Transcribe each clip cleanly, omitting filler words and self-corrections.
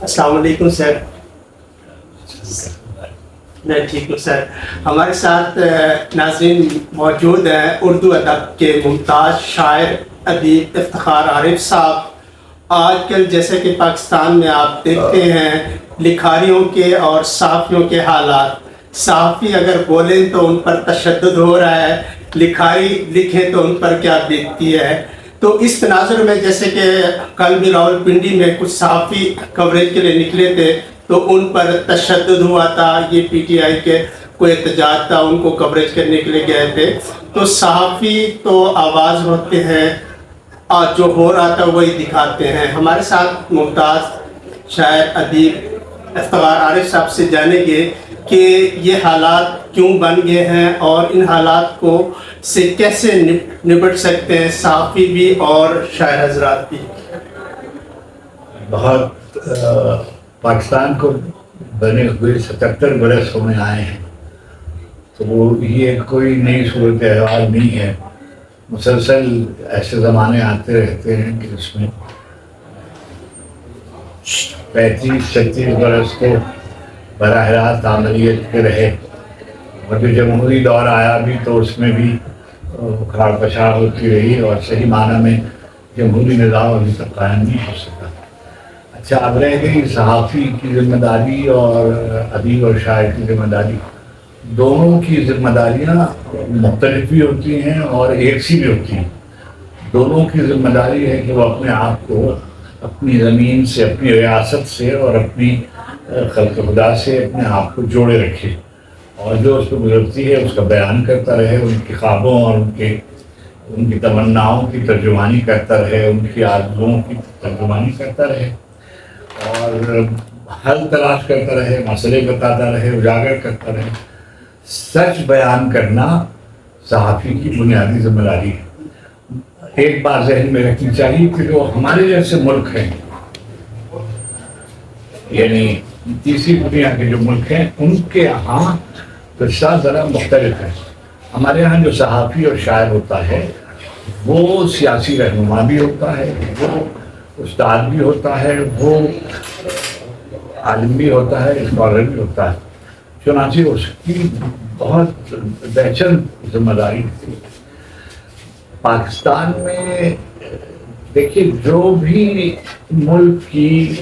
السلام علیکم سر. میں ٹھیک ہوں سر. ہمارے ساتھ ناظرین موجود ہیں اردو ادب کے ممتاز شاعر ادیب افتخار عارف صاحب. آج کل جیسے کہ پاکستان میں آپ دیکھتے ہیں لکھاریوں کے اور صحافیوں کے حالات. صحافی اگر بولیں تو ان پر تشدد ہو رہا ہے، لکھاری لکھیں تو ان پر کیا بیتتی ہے. تو اس تناظر میں جیسے کہ کل بھی راولپنڈی میں کچھ صحافی کوریج کے لیے نکلے تھے تو ان پر تشدد ہوا تھا. یہ پی ٹی آئی کے کوئی احتجاج تھا، ان کو کوریج کرنے کے لیے گئے تھے. تو صحافی تو آواز ہوتے ہیں اور جو ہو رہا تھا وہی دکھاتے ہیں. ہمارے ساتھ ممتاز شاعر ادیب افتخار عارف صاحب سے جانیں گے کہ یہ حالات کیوں بن گئے ہیں اور ان حالات کو سے کیسے نپٹ سکتے ہیں صحافی بھی اور شاعر حضرات بھی. بہت پاکستان کو بنے ہوئے 77 برس ہونے آئے ہیں، تو وہ یہ کوئی نئی صورت حال نہیں ہے. مسلسل ایسے زمانے آتے رہتے ہیں کہ اس میں 35-36 برس کو براہ راست عملیت کے رہے، اور جو جمہوری دور آیا بھی تو اس میں بھی کھاڑ پچھاڑ ہوتی رہی اور صحیح معنی میں جمہوری نظام ابھی تک قائم نہیں ہو سکا. اچھا، اب رہ گئی صحافی کی ذمہ داری اور ادیب اور شاعر کی ذمہ داری. دونوں کی ذمہ داریاں مختلف بھی ہوتی ہیں اور ایک سی بھی ہوتی ہیں. دونوں کی ذمہ داری ہے کہ وہ اپنے آپ کو اپنی زمین سے، اپنی ریاست سے اور اپنی خلق خدا سے اپنے آپ کو جوڑے رکھے، اور جو اس پہ گزرتی ہے اس کا بیان کرتا رہے، ان کے خوابوں اور ان کی تمناؤں کی ترجمانی کرتا رہے، ان کی آرزوؤں کی ترجمانی کرتا رہے اور حل تلاش کرتا رہے، مسئلے بتاتا رہے، اجاگر کرتا رہے. سچ بیان کرنا صحافی کی بنیادی ذمہ داری ہے. ایک بات ذہن میں رکھنی چاہیے کہ جو ہمارے جیسے ملک ہیں، یعنی تیسری دنیا کے جو ملک ہیں، ان کے یہاں قصہ ذرا مختلف ہے. ہمارے یہاں جو صحافی اور شاعر ہوتا ہے وہ سیاسی رہنما بھی ہوتا ہے، وہ استاد بھی ہوتا ہے، وہ عالم بھی ہوتا ہے، اسکالر بھی ہوتا ہے. چنانچہ اس کی بہت بہتر ذمہ داری تھی. پاکستان میں دیکھیے، جو بھی ملک کی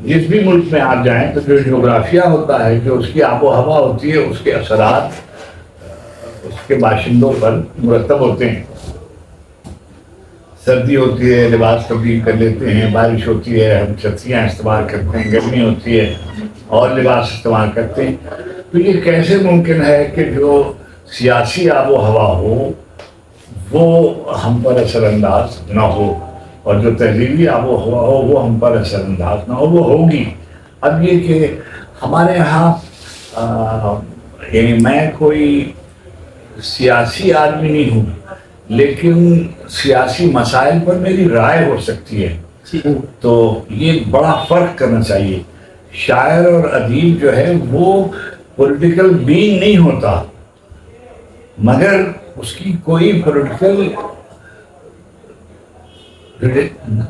جس بھی ملک میں آپ جائیں تو جو جغرافیہ ہوتا ہے، جو اس کی آب و ہوا ہوتی ہے، اس کے اثرات اس کے باشندوں پر مرتب ہوتے ہیں. سردی ہوتی ہے لباس تبدیل کر لیتے ہیں، بارش ہوتی ہے ہم چھتریاں استعمال کرتے ہیں، گرمی ہوتی ہے اور لباس استعمال کرتے ہیں. تو یہ کیسے ممکن ہے کہ جو سیاسی آب و ہوا ہو وہ ہم پر اثر انداز نہ ہو، اور جو تہذیبی آب و ہوا ہو وہ ہم پر اثر انداز نہ ہو؟ وہ ہوگی. اب یہ کہ ہمارے یہاں یعنی میں کوئی سیاسی آدمی نہیں ہوں، لیکن سیاسی مسائل پر میری رائے ہو سکتی ہے. تو یہ بڑا فرق کرنا چاہیے. شاعر اور ادیب جو ہے وہ پولیٹیکل بینگ نہیں ہوتا، مگر اس کی کوئی پولیٹیکل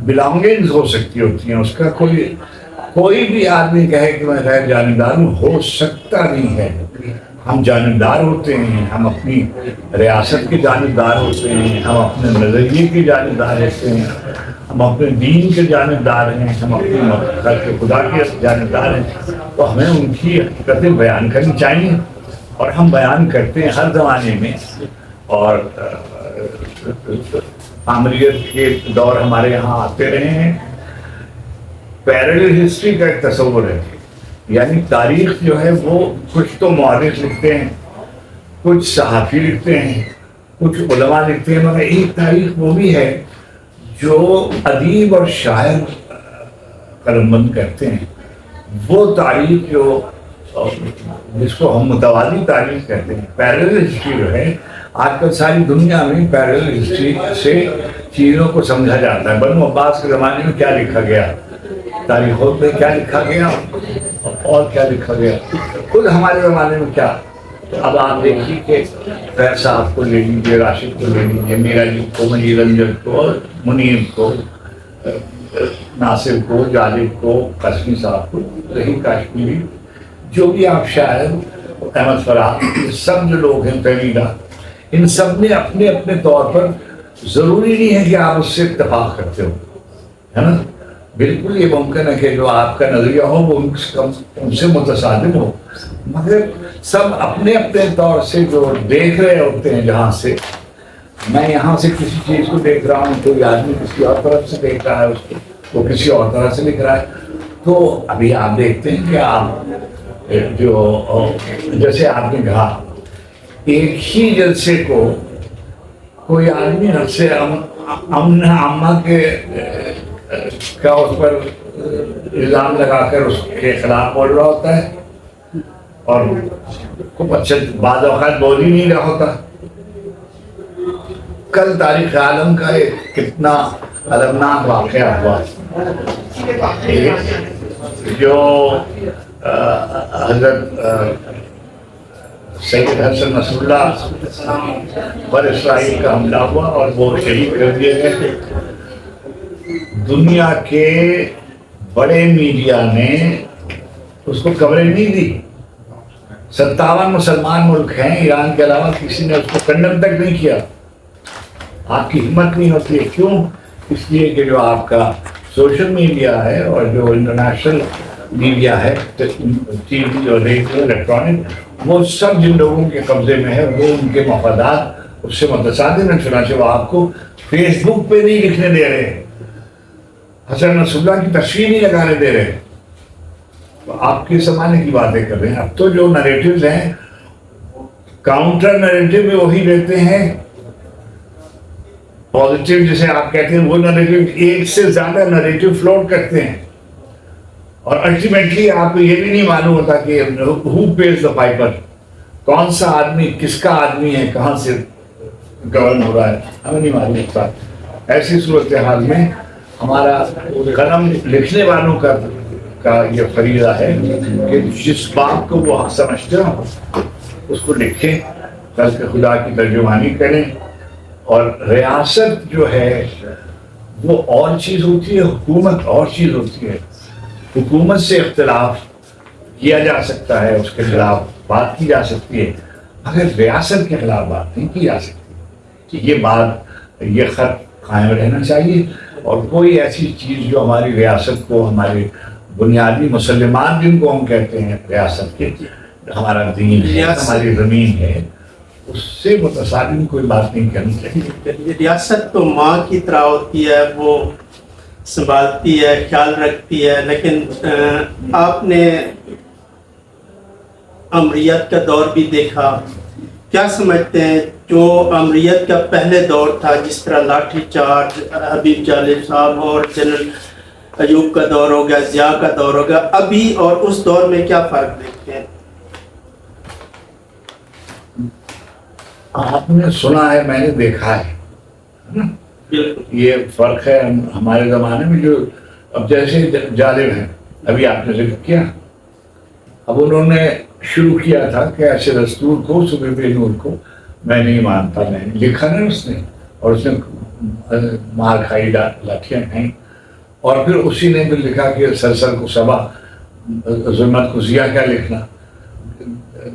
بلانگنگز ہو سکتی ہوتی ہیں. اس کا کوئی بھی آدمی کہے کہ میں غیر جانبدار ہوں، ہو سکتا نہیں ہے. ہم جانبدار ہوتے ہیں، ہم اپنی ریاست کے جانبدار ہوتے ہیں، ہم اپنے نظریے کے جانبدار ہوتے ہیں، ہم اپنے دین کے جانبدار ہیں، ہم اپنی خلق خدا کے جانبدار ہیں. تو ہمیں ان کی حقیقتیں بیان کرنی چاہیے، اور ہم بیان کرتے ہیں ہر زمانے میں. اور آمریت کے دور ہمارے یہاں آتے رہے ہیں. پیرلل ہسٹری کا ایک تصور ہے، یعنی تاریخ جو ہے وہ کچھ تو مورخ لکھتے ہیں، کچھ صحافی لکھتے ہیں، کچھ علماء لکھتے ہیں، مگر ایک تاریخ وہ بھی ہے جو ادیب اور شاعر قلم بند کرتے ہیں. وہ تاریخ جو جس کو ہم متوازی تاریخ کہتے ہیں، پیرلل ہسٹری جو ہے، آج کل ساری دنیا میں پیرلل ہسٹری سے چیزوں کو سمجھا جاتا ہے. بنو عباس کے زمانے میں کیا لکھا گیا، تاریخوں میں کیا لکھا گیا اور کیا لکھا گیا، خود ہمارے زمانے میں کیا. اب آپ دیکھیے کہ فیض صاحب کو لے لیجیے، راشد کو لے لیجیے، میرا جی کو، منیر رنجن کو، منیر کو، ناصر کو، جالب کو، قاسمی صاحب کو، رحیم کاشمیری، جو بھی آپ شاعر، احمد فرحات، یہ سب جو لوگ ہیں پہلیلا، ان سب نے اپنے اپنے طور پر، ضروری نہیں ہے کہ آپ اس سے اتفاق کرتے ہو، ہے نا، بالکل یہ ممکن ہے کہ جو آپ کا نظریہ ہو وہ ان سے متصادم ہو، مگر سب اپنے اپنے طور سے جو دیکھ رہے ہوتے ہیں، جہاں سے میں یہاں سے کسی چیز کو دیکھ رہا ہوں، کوئی آدمی کسی اور طرف سے دیکھ رہا ہے اس کو، وہ کسی اور طرح سے لکھ رہا ہے، تو ابھی آپ دیکھتے ہیں کہ آپ جو جیسے آپ نے کہا ایک ہی جلسے کو کوئی آدمی نفس امن عامہ کے کا اس پر الزام لگا کر اس کے خلاف بول رہا ہوتا ہے، اور خوب اچھے بعض اوقات بول ہی نہیں رہا ہوتا۔ کل تاریخ عالم کا ایک کتنا المناک واقعہ ہوا، جو حضرت سید حسن نصر اللہ پر اسرائیل کا حملہ ہوا اور وہ شہید کر دیے گئے۔ دنیا کے بڑے میڈیا نے اس کو کوریج نہیں دی، 57 مسلمان ملک ہیں ایران کے علاوہ، کسی نے اس کو کنڈم تک نہیں کیا۔ آپ کی ہمت نہیں ہوتی ہے، کیوں؟ اس لیے کہ جو آپ کا سوشل میڈیا ہے اور جو انٹرنیشنل میڈیا ہے، ٹی وی اور ریڈیو، الیکٹرانک، وہ سب جن لوگوں کے قبضے میں ہے، وہ ان کے مفادات اس سے متصادم ہیں، چنانچہ وہ آپ کو فیس بک پہ نہیں لکھنے دے رہے، حسن نصر اللہ کی تصویر نہیں لگانے دے رہے، تو آپ کے زمانے کی باتیں کر رہے ہیں۔ اب تو جو نریٹیوز ہیں، کاؤنٹر نریٹیو میں وہی رہتے ہیں، پازیٹیو جسے آپ کہتے ہیں وہ نریٹیو، ایک سے زیادہ نریٹیو فلوٹ کرتے ہیں، اور الٹیمیٹلی آپ کو یہ بھی نہیں معلوم ہوتا کہ who pays the piper، کون سا آدمی کس کا آدمی ہے، کہاں سے گورن ہو رہا ہے، ہمیں نہیں معلوم ہوتا۔ ایسی صورتحال میں ہمارا قلم لکھنے والوں کا یہ فریضہ ہے کہ جس بات کو وہ حق سمجھتے ہو اس کو لکھیں، کل کے خدا کی ترجمانی کریں۔ اور ریاست جو ہے وہ اور چیز ہوتی ہے، حکومت اور چیز ہوتی ہے۔ حکومت سے اختلاف کیا جا سکتا ہے، اس کے خلاف بات کی جا سکتی ہے، مگر ریاست کے خلاف بات نہیں کی جا سکتی۔ یہ خط قائم رہنا چاہیے، اور کوئی ایسی چیز جو ہماری ریاست کو، ہمارے بنیادی مسلمان جن کو ہم کہتے ہیں ریاست کے، ہمارا دین ہے، ہماری زمین ہے، اس سے متصادم کوئی بات نہیں کرنی چاہیے۔ ریاست تو ماں کی طرح ہوتی ہے، وہ سنبھالتی ہے، خیال رکھتی ہے، لیکن آپ نے امریت کا دور بھی دیکھا، کیا سمجھتے ہیں جو امریت کا پہلے دور تھا، جس طرح لاٹھی چارج حبیب جالب صاحب اور جنرل ایوب کا دور ہو گیا، ضیاء کا دور ہو گیا، ابھی اور اس دور میں کیا فرق دیکھتے ہیں؟ آپ نے سنا ہے، میں نے دیکھا ہے، یہ فرق ہے ہمارے زمانے میں۔ جو اب جیسے جالب ہیں، ابھی آپ نے ذکر کیا، اب انہوں نے شروع کیا تھا کہ ایسے دستور کو، صبح بے نور کو میں نہیں مانتا، میں نے لکھا نا اس نے، اور اس نے مار کھائی، لاٹھیاں کھائیں، اور پھر اسی نے بھی لکھا کہ سرسر کو صبا، ظلمت کو ضیاء، کیا لکھنا،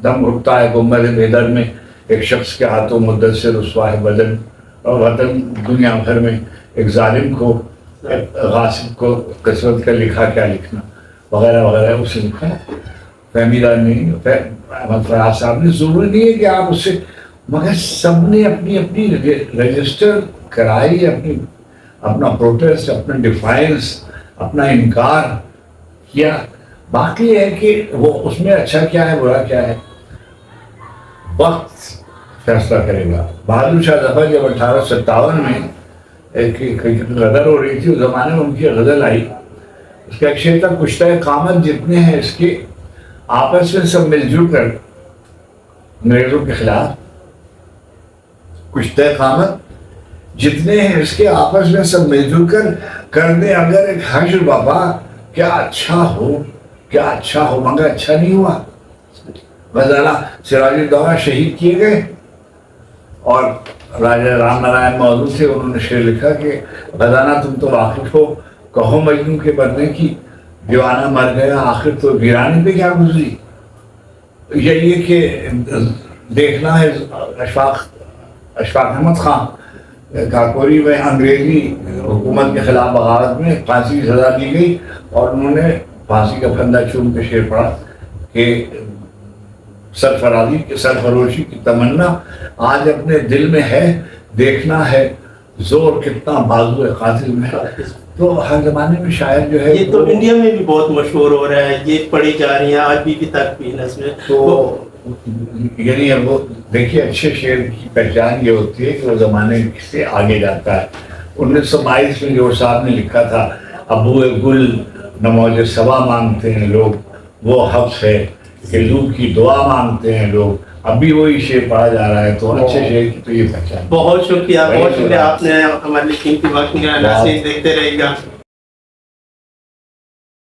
دم گھٹتا ہے گنبد بیدر میں، ایک شخص کے ہاتھوں مدت سے رسوا ہے بدن، اور وطن دنیا بھر میں، ایک ظالم کو، ایک غاصب کو کثرت کا لکھا، کیا لکھنا، وغیرہ وغیرہ، اسے لکھا۔ فہمیدہ نہیں، احمد فرحات صاحب نے، ضروری نہیں ہے کہ آپ اس سے، مگر سب نے اپنی اپنی رجسٹر کرائی، اپنا پروٹیسٹ، اپنا ڈیفائنس، اپنا انکار کیا۔ باقی ہے کہ وہ اس میں اچھا کیا ہے، برا کیا ہے، وقت فیصلہ کرے گا۔ بہادر شاہ ظفر جب 1857 میں ایک غزل ہو رہی تھی، اس زمانے میں ان کی غزل آئی، اس کا ایک شعر تھا، کشتہ قامت جتنے ہیں اس کے آپس میں سب مل جل کر انگریزوں کے خلاف، کشتہ قامت جتنے ہیں اس کے آپس میں سب مل جل کر دیں اگر ایک حشر وفا، کیا اچھا ہو، کیا اچھا ہو، مگر اچھا نہیں ہوا۔ غزالہ سراج الدولہ شہید کیے گئے، اور راجہ رام نارائن موجود تھے، انہوں نے شعر لکھا کہ غزالہ تم تو واقف ہو کہو مجنوں کے مرنے کی، دیوانہ مر گیا آخر تو ویرانی پہ کیا گزری. یہی ہے کہ دیکھنا ہے اشفاق احمد خان کاکوری میں انگریزی حکومت کے خلاف بغاوت میں پھانسی کی سزا دی گئی اور انہوں نے پھانسی کا پھندا چوم کے شعر پڑھا کہ سرفروشی کی تمنا آج اپنے دل میں ہے، دیکھنا ہے زور کتنا بازو قاتل میں. تو ہر زمانے میں شاعر جو ہے یہ تو انڈیا میں بھی بہت مشہور ہو رہا ہے، یہ پڑھی جا رہی ہیں آج بھی تک بھی نظمیں. تو یعنی وہ دیکھیے اچھے شعر کی پہچان یہ ہوتی ہے کہ وہ زمانے سے آگے جاتا ہے. 1922 میں جوڑ صاحب نے لکھا تھا ابو گل نموز صبا مانگتے ہیں لوگ، وہ حبس ہے کہ لو کی دعا مانگتے ہیں لوگ. ابھی وہی شعر پڑھا جا رہا ہے. تو اچھے شعر کی تو یہ پہچان. بہت شکریہ آپ نے ہمارے قیمتی وقت نصیب دیکھتے رہے گا.